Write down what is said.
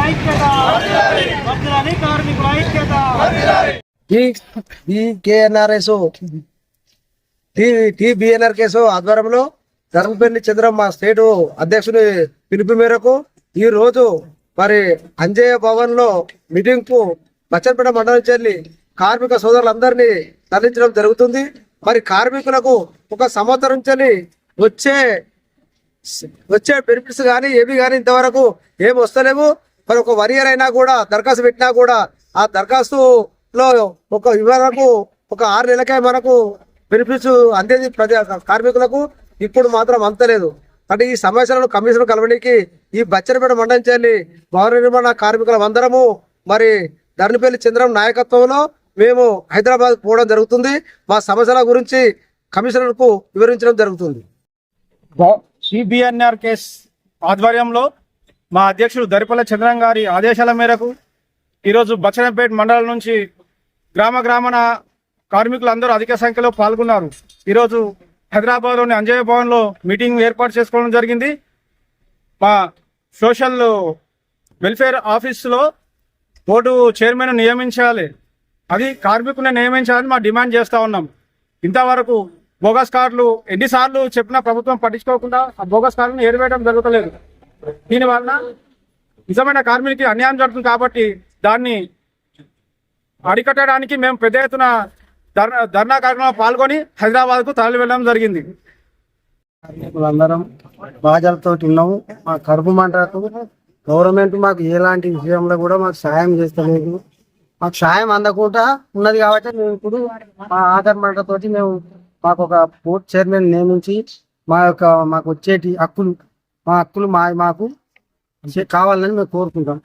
ఐక్యత, వర్ధిల్లాలి కార్మికుల ఐక్యత. ఈ కేఎన్ఆర్ఎస్ టీబీఎన్ఆర్ కేసు ఆధ్వర్యంలో ధర్మపల్లి చంద్రం మా స్టేట్ అధ్యక్షుని పిలుపు మేరకు ఈ రోజు మరి అంజయ్య భవన్ లో మీటింగ్ కు బచ్చన్పేట మండలం చెల్లి కార్మిక సోదరులందరినీ తరలించడం జరుగుతుంది. మరి కార్మికులకు ఒక సంవత్సరం చెల్లి వచ్చే బెనిఫిట్స్ కానీ ఏవి కానీ ఇంతవరకు ఏమి వస్తలేవు. మరి ఒక 1 ఇయర్ అయినా కూడా దరఖాస్తు పెట్టినా కూడా ఆ దరఖాస్తులో ఒక వివరకు ఒక 6 నెలలకే మనకు బెనిఫిట్స్ అందేది కార్మికులకు. ఇప్పుడు మాత్రం అంతలేదు. అంటే ఈ సమస్యలను కమిషన్ కలవడానికి ఈ బచ్చన్పేట మండలం చెల్లి భవన నిర్మాణ కార్మికుల అందరము మరి ధర్మపల్లి చంద్రం నాయకత్వంలో మేము హైదరాబాద్ పోవడం జరుగుతుంది. మా సమస్యల గురించి కమిషనర్కు వివరించడం జరుగుతుంది. సిబిఎన్ఆర్ కేస్ ఆధ్వర్యంలో మా అధ్యక్షుడు దరిపల్లి చంద్రం గారి ఆదేశాల మేరకు ఈరోజు బచ్చన్పేట మండలం నుంచి గ్రామాన కార్మికులందరూ అధిక సంఖ్యలో పాల్గొన్నారు. ఈరోజు హైదరాబాద్లోని అంజయ్య భవన్లో మీటింగ్ ఏర్పాటు చేసుకోవడం జరిగింది. మా సోషల్ వెల్ఫేర్ ఆఫీసులో బోర్డు చైర్మన్ నియమించాలి, అది కార్మికుని నియమించాలని మా డిమాండ్ చేస్తూ ఉన్నాం. ఇంతవరకు బోగస్ కార్డులు ఎన్నిసార్లు చెప్పినా ప్రభుత్వం పట్టించుకోకుండా ఆ బోగస్ కార్డులను ఏరివేయడం జరుగుతలేదు. దీనివల్ల నిజమైన కార్మికునికి అన్యాయం జరుగుతుంది. కాబట్టి దాన్ని అరికట్టడానికి మేము పెద్ద ఎత్తున ధర్నా కార్యక్రమంలో పాల్గొని హైదరాబాద్కు తరలి వెళ్ళడం జరిగింది. కార్మికులందరం బాధలతో ఉన్నాము. మా కడుపు మంటతో గవర్నమెంట్ మాకు ఎలాంటి విషయంలో కూడా మాకు సాయం చేస్తలేదు. మాకు సాయం అందకుండా ఉన్నది కాబట్టి మేము ఇప్పుడు మా ఆధార్ మంటతోటి మాకు ఒక బోర్డు చైర్మన్ నియమించి మాకు వచ్చేటి హక్కులు మాకు కావాలని మేము కోరుకుంటాం.